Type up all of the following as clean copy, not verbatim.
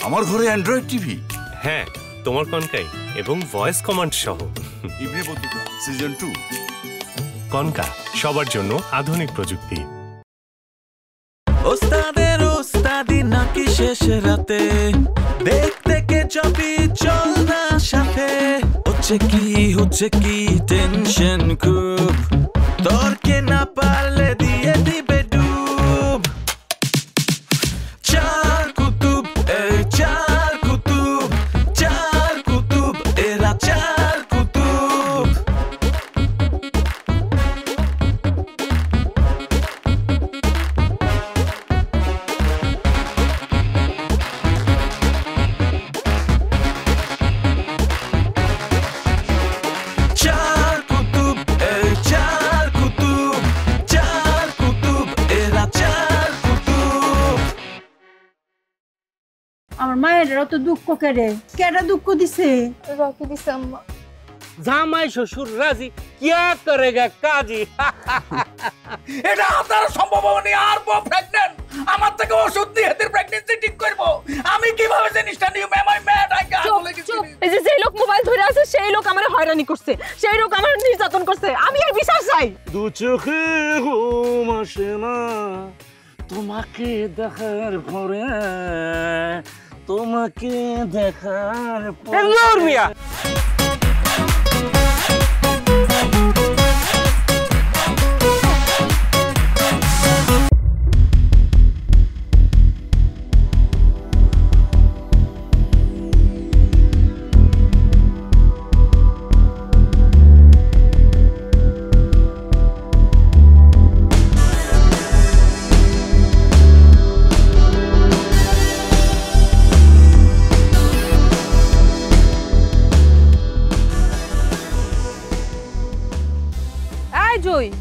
আমার ঘরে Android TV? হ্যাঁ, তোমার কনকাই এবং ভয়েস কমান্ড সহ। Ibn Battuta season 2। কনকা, সবার জন্য আধুনিক প্রযুক্তি। ওস্তাদের ওস্তাদি নাকি শেষ রাতে দেখতে কে চাপি চল না সাথে হচ্ছে কি টেনশন খুব তর্কে না পারলে দিয়ে দিবে ডুব চার কুতুব এরা চার কুতুব আমার মায়ের অত দুঃখ কেডা দুঃখ দিছে? রকি দিছে আম্মা। জামাই শ্বশুর রাজি क्या करेगा কাজী। এটা আপনার সম্ভব হয়নি। আর বউ প্রেগন্যান্ট, আমার থেকে ওষুধ দিয়ে এদের প্রেগন্যান্সি ঠিক করব। আমি কিভাবে জিনিসটা নিয়ে মেমাই ম্যাড আইগা বলে গেছি। এই যে লোক মোবাইল ধরে আছে সেই লোক আমারে হয়রানি করছে, সেই লোক আমারে নির্যাতন করছে। আমি এই বিচার চাই। দু চোখে ঘুম আসে না তোমাকে দেখার পরে, তোমাকে দেখার পরে।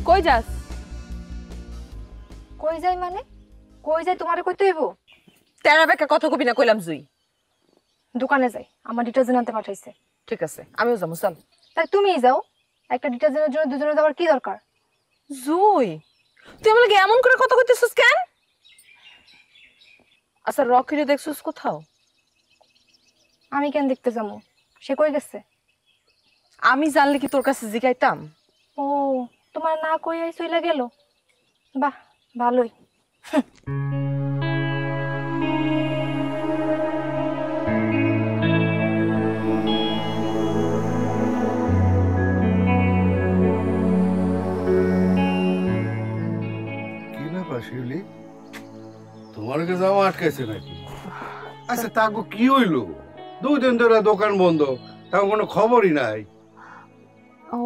কই যাস? কই যাই মানে? কই যাই তোমারে কইতে হইব? তেরা বেকা কথা কবি না কইলাম। জুই দোকানে যাই, আমার ডিটারজেন্ট আনতে পাঠাইছে। ঠিক আছে, আমিও যাবো। চল। তাই তুমিই যাও। একটা ডিটারজেন্টের জন্য দুজনে যাওয়ার কি দরকার? জুই তুই আমাকে এমন করে কথা কইতেছিস কেন? আচ্ছা, রকিরে দেখছিস কোথাও? আমি কেন দেখতে যাবো? সে কই গেছে? আমি জানলে কি তোর কাছে জিগাইতাম? ও, তোমার না কইয়াই চইলা গেল। বাহ, ভালোই। কি ব্যাপার শিউলি, তোমার কাছে যাওয়া আটকাইছে নাকি? আচ্ছা, তাকে কি হইলো? 2 দিন ধরে দোকান বন্ধ, তাও কোনো খবরই নাই। ও,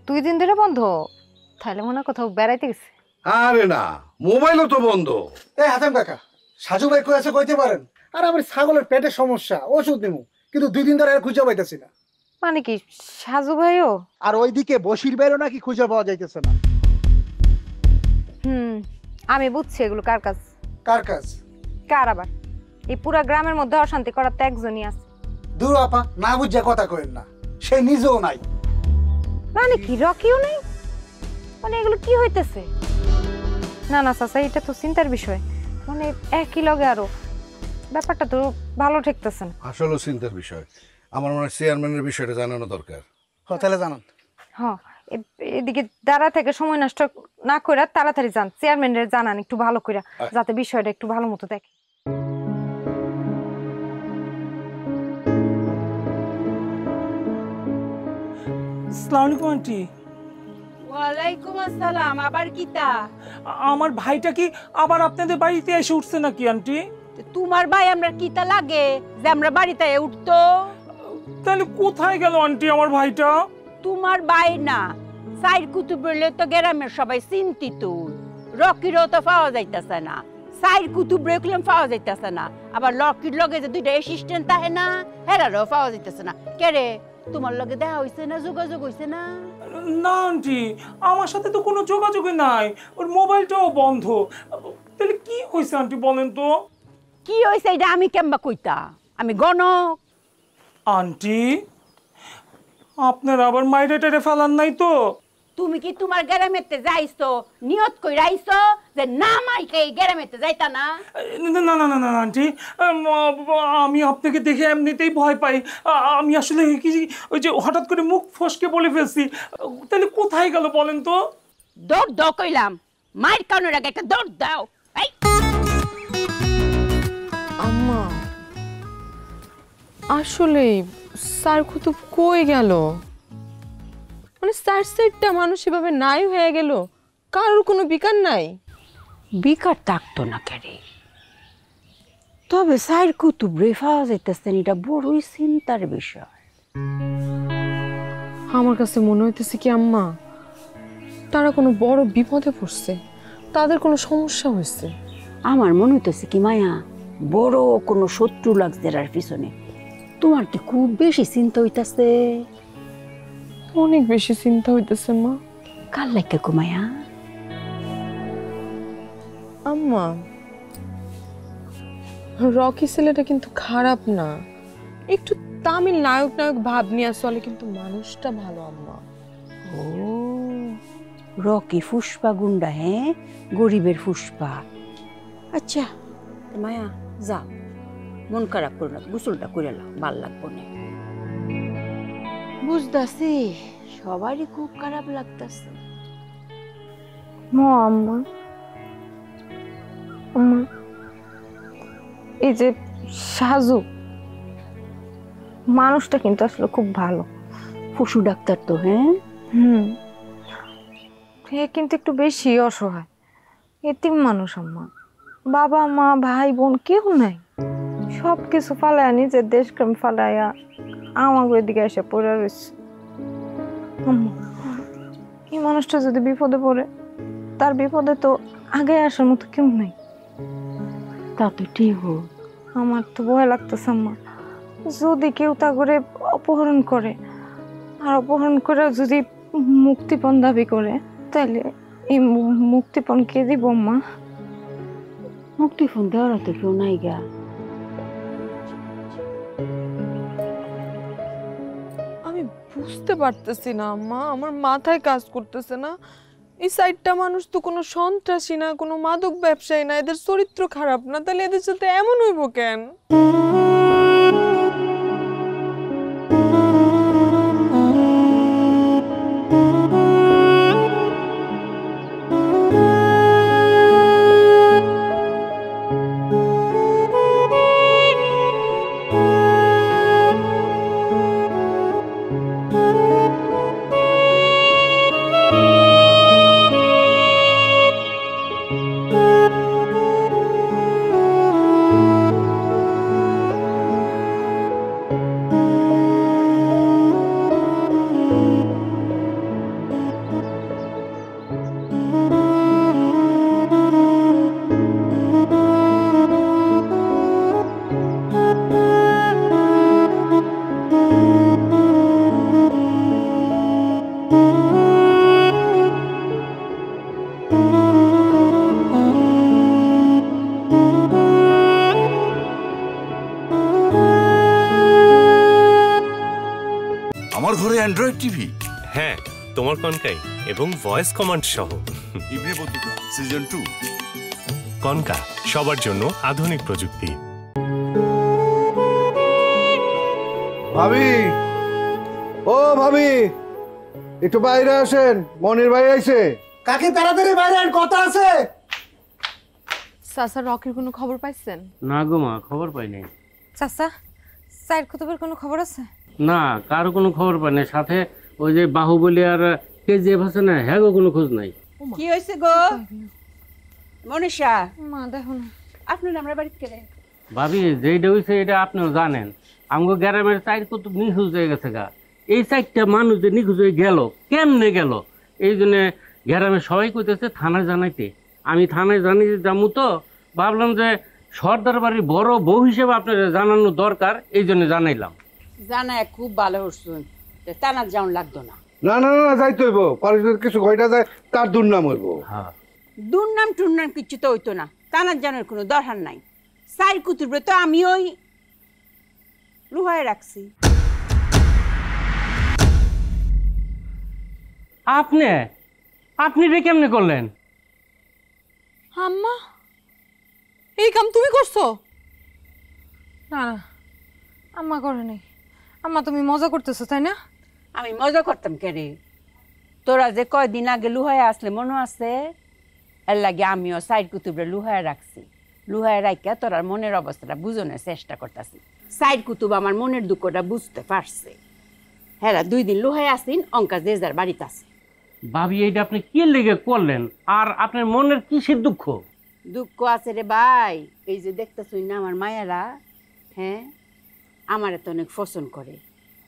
2 দিন ধরে বন্ধ? তাহলে মনে হয় কোথাও বেড়াইতে গেছে। আরে না, মোবাইলও তো বন্ধ। এই হাতেম কাকা, সাজু ভাই কই আছে কইতে পারেন? আর আমার ছাগলের পেটের সমস্যা, ওষুধ নিমু, কিন্তু 2 দিন ধরে আর খুঁজে পাইতেছি না। মানে কি সাজু ভাইও? আর ওইদিকে বশির ভাইও নাকি খুঁজে পাওয়া যাইতেছে না। আমি বুঝছি এগুলো কার কাজ। কার কাজ? কার আবার? এই পুরা গ্রামের মধ্যে অশান্তি করার তো একজনই আছে। দূর আপা, না বুঝে কথা কইেন না, সে নিজেও নাই। মানে কি রকিও নেই? মানে এগুলো কি হইতেছে? না না চাচা, এটা তো চিন্তার বিষয়। মানে একই লগে আরো ব্যাপারটা তো ভালো ঠেকতেছে না। আসলে চিন্তার বিষয়। আমার মনে হয় চেয়ারম্যানের বিষয়টা জানানো দরকার। তাহলে জানান। হ্যাঁ, এদিকে দাঁড়া থেকে সময় নষ্ট না কইরা তাড়াতাড়ি যান, চেয়ারম্যানের জানান একটু ভালো কইরা, যাতে বিষয়টা একটু ভালো মতো দেখে। আসসালামু আলাইকুম আন্টি। ওয়ালাইকুম আসসালাম। আবার কিতা? আমার ভাইটা কি আবার আপনাদের বাড়িতে এসে উঠছে নাকি আন্টি? তোমার ভাই আমরা কিতা লাগে যে আমরা বাড়িতে উঠতো? তাহলে কোথায় গেল আন্টি আমার ভাইটা? তোমার ভাই না, সাইর কুতুব বললে তো গ্রামের সবাই চিন্তিত। রকিরও তো পাওয়া যাইতেছে না, সাইর কুতুব রেখলাম পাওয়া যাইতেছে না, আবার লকির লগে যে 2টা অ্যাসিস্ট্যান্ট তাহে না, হেরারও পাওয়া যাইতেছে না। কে রে, তোমার লগে দেখা হইছে না, যোগাযোগ হইছে না? না আন্টি, আমার সাথে তো কোনো যোগাযোগই নাই, ওর মোবাইলটাও বন্ধ। তাহলে কি হয়েছে আন্টি বলেন তো? কি হইছে এটা আমি কেমবা কইতা? আমি গণক? আন্টি, আপনার আবার মাইরে টেরে ফেলান নাই তো? তুমি কি তোমার গ্রামেতে যাইছো নিয়ত কই রাইছো যে না মাইকে এই গ্রামেতে যাইতা না? না না না না না আন্টি, আমি আপনাকে দেখে এমনিতেই ভয় পাই। আমি আসলে কি ওই যে হঠাৎ করে মুখ ফসকে বলে ফেলছি। তাহলে কোথায় গেল বলেন তো? দৌড় দাও কইলাম, মাইর কানের আগে একটা দৌড় দাও। এই আম্মা আসলে স্যার কুতুব কই গেল? মানে স্যার সেটটা মানুষ এভাবে নাই হয়ে গেল, কারোর কোনো বিকার নাই? বিকার থাকতো না কেরে, তবে সাইর কুতুব রেফা যাইতেছেন, এটা বড়ই চিন্তার বিষয়। আমার কাছে মনে হইতেছে কি আম্মা, তারা কোনো বড় বিপদে পড়ছে, তাদের কোনো সমস্যা হয়েছে। আমার মনে হইতেছে কি মায়া, বড় কোনো শত্রু লাগছে এর পিছনে। তোমার কি খুব বেশি চিন্তা হইতাছে? অনেক বেশি চিন্তা হইতেছে মা। কার লাগে গো মায়া? আম্মা রকি ছেলেটা কিন্তু খারাপ না, একটু তামিল নায়ক নায়ক ভাব নিয়ে চলে, কিন্তু মানুষটা ভালো আম্মা। ও রকি ফুসপা গুন্ডা, হ্যাঁ গরিবের ফুসপা। আচ্ছা মায়া যা, মন খারাপ করো না, গোসলটা করে নাও, ভাল লাগবো না। বুঝতাছি সবারই খুব খারাপ লাগতাছে। আম্মা এই যে সাজু মানুষটা কিন্তু আসলে খুব ভালো, পশু ডাক্তার তো। হ্যাঁ সে কিন্তু একটু বেশি অসহায়, এতিম মানুষ আম্মা। বাবা মা ভাই বোন কেউ নাই, সব কিছু ফালায় নিজের দেশগ্রাম ফালাইয়া আমাকে এদিকে এসে পড়ে রয়েছে। এই মানুষটা যদি বিপদে পড়ে, তার বিপদে তো আগে আসার মতো কেউ নাই। তা তো ঠিক। আমার তো ভয় লাগতেছে আম্মা, যদি কেউ তা করে অপহরণ করে, আর অপহরণ করে যদি মুক্তিপণ দাবি করে, তাহলে এই মুক্তিপণ কে দিব আম্মা? মুক্তিপণ দেওয়ার তো কেউ নাই গা। আমি বুঝতে পারতেছি না আম্মা, আমার মাথায় কাজ করতেছে না। এই সাইডটা মানুষ তো কোনো সন্ত্রাসী না, কোনো মাদক ব্যবসায়ী না, এদের চরিত্র খারাপ না, তাহলে এদের সাথে এমন হইব কেন? আমার ঘরে অ্যান্ড্রয়েড টিভি। হ্যাঁ, তোমার কনকাই এবং ভয়েস কমান্ড সহ। Ibn Battuta season 2। কনকা, সবার জন্য আধুনিক প্রযুক্তি। ভাবি, ও ভাবি, একটু বাইরে আসেন, মনির ভাই আইছে। কাকে তাড়াতাড়ি বাইরে আন, কথা আছে। চাচা রকির কোনো খবর পাইছেন? না গো মা, খবর পাই নাই। চাচা সাইড কুতুবের কোনো খবর আছে? না, কারো কোনো খবর পাই নাই। সাথে ওই যে বাহুবলী আর কেজিএফ আছে না, হ্যাঁ গো কোনো খোঁজ নাই। কি হয়েছে গো মনীষা? মা দেখো না, আপনার আমরা বাড়িতে কেড়ে ভাবি যেইটা হয়েছে এটা আপনিও জানেন, আমগো গ্রামের সাইড কত নিখোঁজ হয়ে গেছে গা। এই সাইডটা মানুষ যে নিখোঁজ হয়ে গেল, কেমনে গেল, এই জন্য গ্রামের সবাই কইতেছে থানায় জানাইতে। আমি থানায় জানিয়ে যাবো, তো ভাবলাম যে সর্দার বাড়ির বড় বউ হিসেবে আপনার জানানো দরকার, এই জন্য জানাইলাম। জানায় খুব ভালো হচ্ছেন, টানার যাওয়ান লাগতো না। না না না, যাইতে হইব, পরে যদি কিছু ঘটা যায় তার দুর্নাম হইব। হ্যাঁ, দুর্নাম টুর্নাম কিচ্ছু তো হইতো না, টানার জানার কোনো দরকার নাই। সাইর কুতুবরে তো আমি ওই লুহায় রাখছি। আপনি আপনি রে কেমনে করলেন? আম্মা এই কাম তুমি করছো? না না আম্মা করে নাই। আম্মা তুমি মজা করতেছো তাই না? আমি মজা করতাম কে রে? তোরা যে কয়দিন আগে লুহায় আসলে মনে আছে? এর লাগে আমিও সাইড কুতুবরে লুহায় রাখছি। লুহায় রাখিয়া তোরার মনের অবস্থাটা বুঝানোর চেষ্টা করতেছি। সাইড কুতুব আমার মনের দুঃখটা বুঝতে পারছে। হ্যাঁ 2 দিন লুহায় আসিন, অঙ্কা যে যার বাড়িতে আছে। ভাবি এইটা আপনি কি লেগে করলেন? আর আপনার মনের কিসের দুঃখ? দুঃখ আছে রে ভাই, এই যে দেখতেছই না আমার মায়েরা, হ্যাঁ আমারে তো অনেক পছন্দ করে।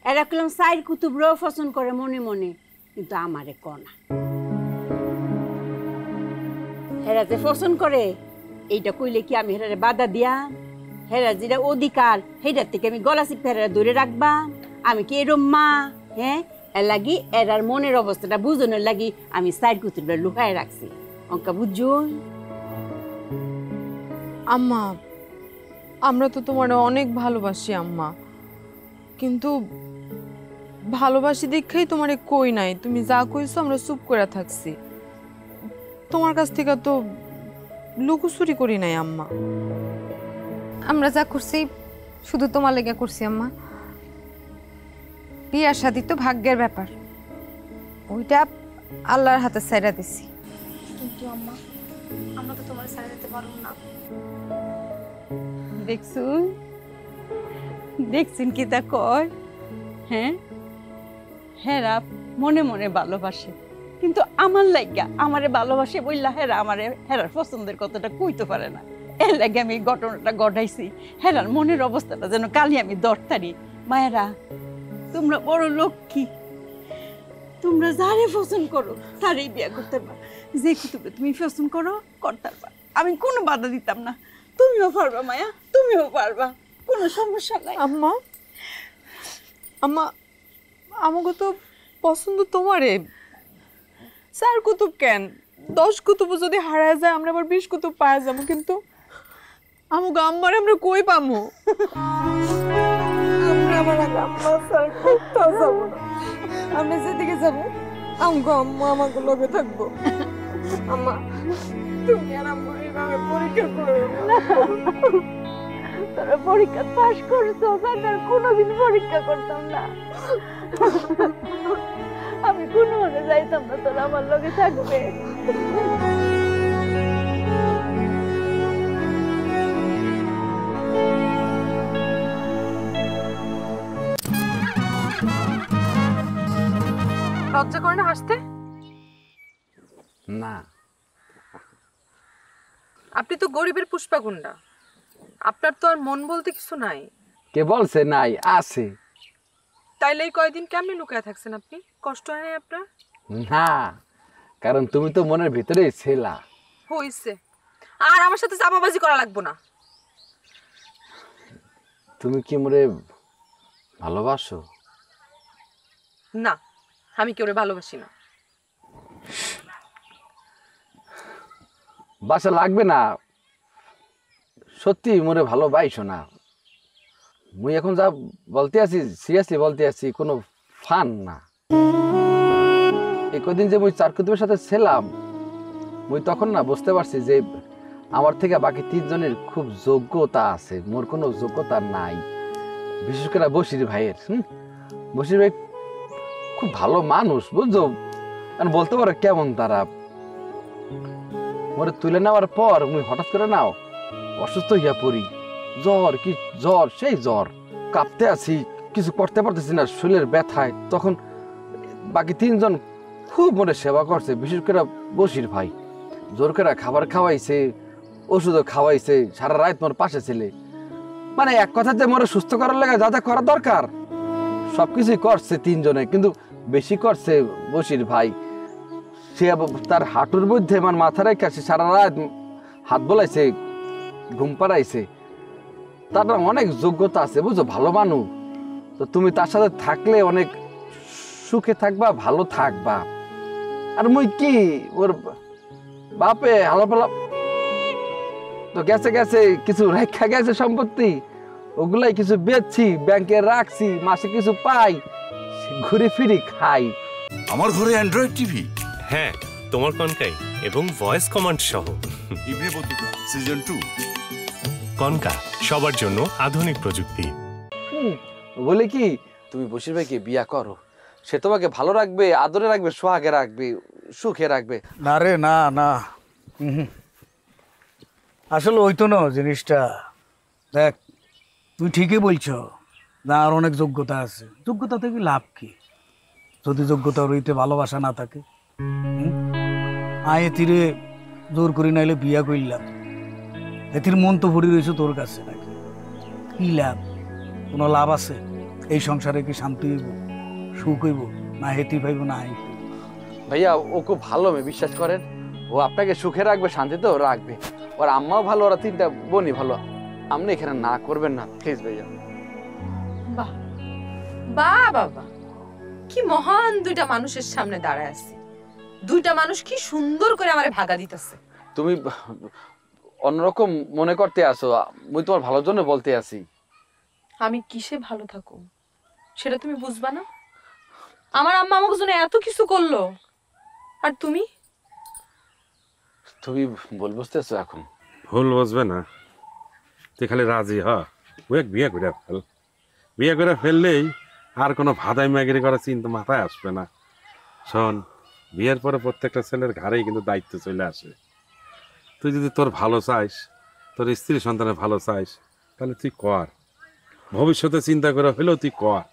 এরা কলম সাইড কুতুবরাও পছন্দ করে মনে মনে, কিন্তু আমারে কনা। হেরা যে পছন্দ করে এইটা কইলে কি আমি হেরারে বাধা দিয়া? হেরা যেটা অধিকার সেইটার থেকে আমি গলা চিপে হেরা ধরে রাখবা? আমি কি এরম মা? হ্যাঁ এর লাগি এরার মনের অবস্থাটা বুঝানোর লাগি আমি সাইড কুতুবরা লুকায় রাখছি। অঙ্কা বুঝছো? আম্মা আমরা তো তোমার অনেক ভালোবাসি আম্মা, কিন্তু ভালোবাসি দেখাই তোমারে কই নাই। তুমি যা কইছো আমরা চুপ করে থাকছি। তোমার কাছ থেকে তো লুকোচুরি করি নাই আম্মা। আমরা যা করছি শুধু তোমার লেগে করছি আম্মা। বিয়ার শাদী তো ভাগ্যের ব্যাপার, ওইটা আল্লাহর হাতে ছাইড়া দিছি। কিন্তু আম্মা আমরা তো তোমার ছাইড়া দিতে পারব না। দেখছুন দেখছেন কি তা কয়? হ্যাঁ হেরা মনে মনে ভালোবাসে, কিন্তু আমার লাগিয়া আমারে ভালোবাসে বললা হেরা আমারে হেরার পছন্দের কথাটা কইতে পারে না। এর লাগে আমি ঘটনাটা ঘটাইছি। হেরার মনের অবস্থাটা যেন কালি আমি দরতারি। মায়েরা তোমরা বড় লক্ষ্মী, তোমরা যারে পছন্দ করো তারই বিয়ে করতে পারো। যে কুতুবে তুমি পছন্দ করো করতে পারবা, আমি কোনো বাধা দিতাম না। তুমিও পারবা মায়া, তুমিও পারবা, কোনো সমস্যা নাই। আম্মা আম্মা আমাকে তো পছন্দ তোমারে। 4 কুতুব কেন 10 কুতুব যদি হারায় যায় আমরা আবার 20 কুতুব পাওয়া যাবো, কিন্তু আমাকে আম্মারে আমরা কই পামু? আমরা আমার আম্মা স্যার কোথাও যাবো না। আমরা যেদিকে যাবো আমাকে আম্মা আমাকে লগে থাকবো। আম্মা তুমি আর আম্মা এইভাবে পরীক্ষা করো না। তোরা পরীক্ষা পাস করছো, তার কোনোদিন পরীক্ষা করতাম না। আমি কোনো মনে যাইতাম না তোরা আমার লগে থাকবে। লজ্জা করে না হাসতে? না আপনি তো গরিবের পুষ্পাগুন্ডা, আপনার তো আর মন বলতে কিছু নাই। কে বলছে নাই? আছে। তাইলে এই কয়দিন কেমনে লুকায় থাকছেন আপনি? কষ্ট হয় নাই আপনার? না, কারণ তুমি তো মনের ভিতরেই ছিলা। হইছে, আর আমার সাথে চাপাবাজি করা লাগবো না। তুমি কি মরে ভালোবাসো? না, আমি কেউ ভালোবাসি না। বাসা লাগবে না, সত্যি মরে ভালোবাসো না। মুই এখন যা বলতে আছি সিরিয়াসলি বলতে আছি, কোনো ফান না। এই কদিন যে মুই 4 কুতুবের সাথে ছিলাম, মুই তখন না বুঝতে পারছি যে আমার থেকে বাকি 3 জনের খুব যোগ্যতা আছে, মোর কোনো যোগ্যতা নাই। বিশেষ করে বশির ভাইয়ের। বশির ভাই খুব ভালো মানুষ, বুঝছো? বলতে পারো কেমন তারা। মোরে তুলে নেওয়ার পর মুই হঠাৎ করে নাও অসুস্থ হইয়া পড়ি। জ্বর, কি জ্বর, সেই জ্বর, কাঁপতে আছি, কিছু করতে পারতেছি না, শরীরের ব্যথায়। তখন বাকি 3 জন খুব মোরে সেবা করছে, বিশেষ করে বশির ভাই। জোর করে খাবার খাওয়াইছে, ওষুধও খাওয়াইছে, সারা রাত মোর পাশে ছিলে। মানে এক কথাতে মোরে সুস্থ করার লাগে যা যা করা দরকার সবকিছুই করছে 3 জনে, কিন্তু বেশি করছে বশির ভাই। সে তার হাঁটুর মধ্যে আমার মাথা রেখে সে সারা রাত হাত বোলাইছে, ঘুম পাড়াইছে। তার অনেক যোগ্যতা আছে, বুঝছো? ভালো মানুষ। তো তুমি তার সাথে থাকলে অনেক সুখে থাকবা, ভালো থাকবা। আর মুই কি ওর বাপে হালাপালা তো গেছে গেছে, কিছু রেখা গেছে সম্পত্তি, ওগুলাই কিছু বেচছি, ব্যাংকে রাখছি, মাসে কিছু পাই, ঘুরে ফিরি খাই। আমার ঘরে অ্যান্ড্রয়েড টিভি। হ্যাঁ, তোমার কনকাই এবং ভয়েস কমান্ড সহ। Ibn Battuta season 2। কনকা, সবার জন্য আধুনিক প্রযুক্তি। বলে কি তুমি বশির ভাইকে বিয়া করো, সে তোমাকে ভালো রাখবে, আদরে রাখবে, সোহাগে রাখবে, সুখে রাখবে। না রে, না না, আসলে ওই তো না জিনিসটা। দেখ, তুই ঠিকই বলছো, না আর অনেক যোগ্যতা আছে, যোগ্যতা থেকে লাভ কি যদি যোগ্যতা রইতে ভালোবাসা না থাকে? আয় তীরে জোর করি নাইলে বিয়া করলাম, এতির মন তো ভরি রয়েছে তোর কাছে, নাকি কি লাভ? কোনো লাভ আছে? এই সংসারে কি শান্তি হইব, সুখ হইব, না হেতি পাইব না হাই? ভাইয়া ও খুব ভালো মেয়ে, বিশ্বাস করেন। ও আপনাকে সুখে রাখবে, শান্তিতেও রাখবে। ওর আম্মাও ভালো, ওরা 3টা বোনই ভালো। আপনি এখানে না করবেন না প্লিজ ভাইয়া। বাহ বাহ বাবা, কি মহান দুইটা মানুষের সামনে দাঁড়ায় আছি। দুইটা মানুষ কি সুন্দর করে আমারে ভাগা দিতেছে। তুমি অন্যরকম মনে করতে আসো, মুই তোমার ভালোর জন্য বলতে আসি। আমি কিসে ভালো থাকো সেটা তুমি বুঝবা না? আমার আম্মা আমাকে জন্য এত কিছু করলো, আর তুমি তুমি ভুল বুঝতেছো এখন। ভুল বুঝবে না, তুই খালি রাজি হ, ও এক বিয়ে করে ফেল। বিয়ে করে ফেললেই আর কোনো ভাদাই ম্যাগিরি করার চিন্তা মাথায় আসবে না। শোন, বিয়ের পরে প্রত্যেকটা ছেলের ঘাড়েই কিন্তু দায়িত্ব চলে আসে। তুই যদি তোর ভালো চাইস, তোর স্ত্রী সন্তানের ভালো চাইস, তাহলে তুই কর। ভবিষ্যতে চিন্তা করে হলেও তুই কর।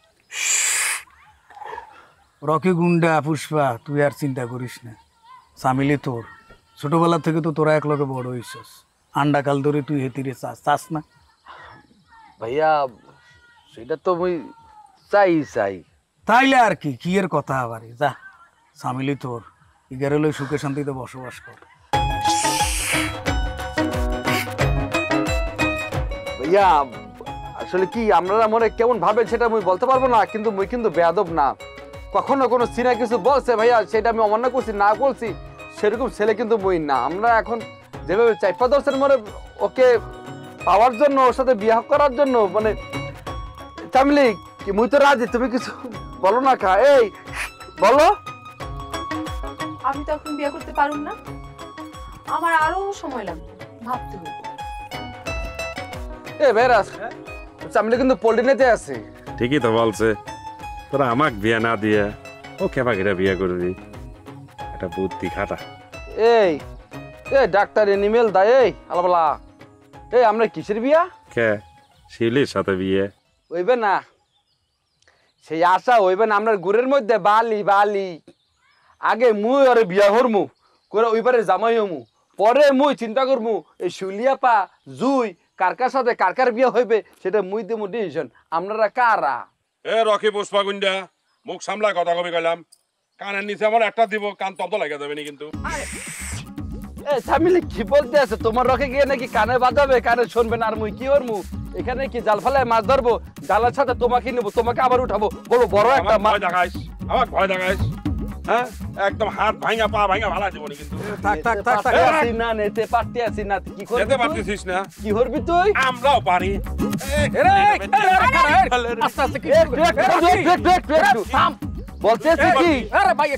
রকি গুন্ডা পুষ্পা, তুই আর চিন্তা করিস না। সামিলি তোর ছোটবেলা থেকে তো তোরা এক লগে বড় হইছস, আন্ডাকাল ধরে তুই হেতিরে চাস না? ভাইয়া সেটা তো মুই চাই। তাইলে আর কি, কি এর কথা আবার? যা, সামিলি তোর, ইগারে লই সুখে শান্তিতে বসবাস কর। ভাইয়া আসলে কি আপনারা মনে কেমন ভাবে সেটা মুই বলতে পারবো না, কিন্তু মুই কিন্তু বেয়াদব না। কখনো কোনো সিনা কিছু বলছে ভাইয়া, সেটা আমি অমান্য করছি, না বলছি, সেরকম ছেলে কিন্তু মুই না। আমরা এখন যেভাবে চাইপা দর্শের মনে ওকে পাওয়ার জন্য, ওর সাথে বিয়ে করার জন্য, মানে চামলি কি মুই তো রাজি, তুমি কিছু বলো না। খা এই বলো। আমি তো এখন বিয়ে করতে পারুম না, আমার আরো সময় লাগবে, ভাবতে হবে। এ বেরাস, চামলি কিন্তু পল্টিনেতে আছে। ঠিকই তো বলছে, তোরা আমাক বিয়ে না দিয়ে ও খেপা ঘিরে বিয়ে করবি, এটা বুদ্ধি খাটা। এই ডাক্তার এনিমেল দা, এই আলাবলা, এই আমরা কিসের বিয়া? কে শিউলির সাথে বিয়ে হইবে না, সেই আশা হইবে না। আমরা গুড়ের মধ্যে বালি আগে মুই ওরে বিয়া হরমু করে ওইবারে জামাই হমু, পরে মুই চিন্তা করমু এই শিউলিয়াপা জুই কারকার সাথে কারকার বিয়া হইবে, সেটা মুই দেমু ডিসিশন। আপনারা কারা? এ রকি পুষ্পা গুন্ডা, মুখ সামলা কথা কবি কইলাম, কানের নিচে আমার একটা দিব, কান তত লাগে যাবে না কিন্তু। এ সামিলি কি বলতে আছে? তোমার রকে গিয়ে নাকি কানে বাজাবে, কানে শুনবে না, আর মুই কি করমু? এখানে কি জাল ফালায় মাছ ধরবো? জালের সাথে তোমাকে নেবো, তোমাকে আবার উঠাবো, বলো বড় একটা ভয় দেখাইস, আমার ভয় দেখাইস, হ্যাঁ একদম হাত ভাঙা পা ভাঙা ভালা জীবনি কিন্তু। থাক আসি না, নেতে পারতে আসি না। কি করবি? যেতে পারতেছিস না? কি করবি তুই? আমরাও পারি। আস্তে আস্তে কি বলতেছি কি? আরে ভাই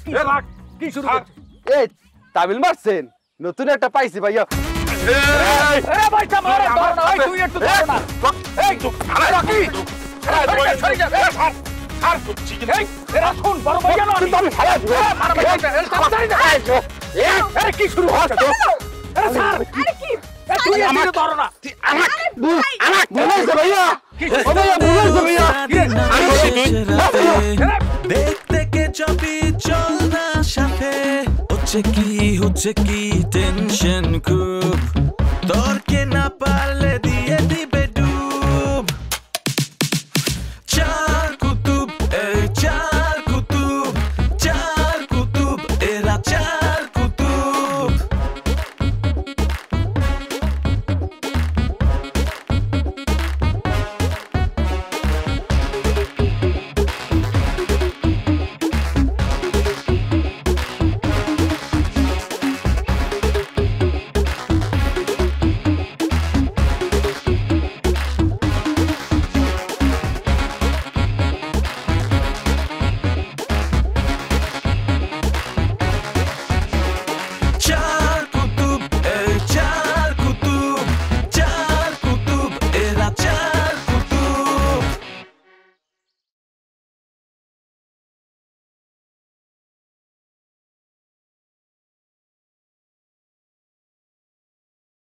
কি শুরু করছিস? এই তামিল মারছেন, নতুন একটা পাইছি ভাইয়া। আরে ভাই মারে ধর না, তুই একটু ধর না। এই আরে রকি, সরে যা। আর তুই কি এই এরা শুন, বড় ভাইয়া না, আমি ফালা দিব। মার ভাই, আরে কি শুরু হচ্ছে? আরে স্যার, আরে কি? তুই এদিকে ধর না। আমাক বলেছে ভাইয়া, ও ভাইয়া বলেছে ভাইয়া। দেখতে কে চাপি চল না সাথে, হচ্ছে কি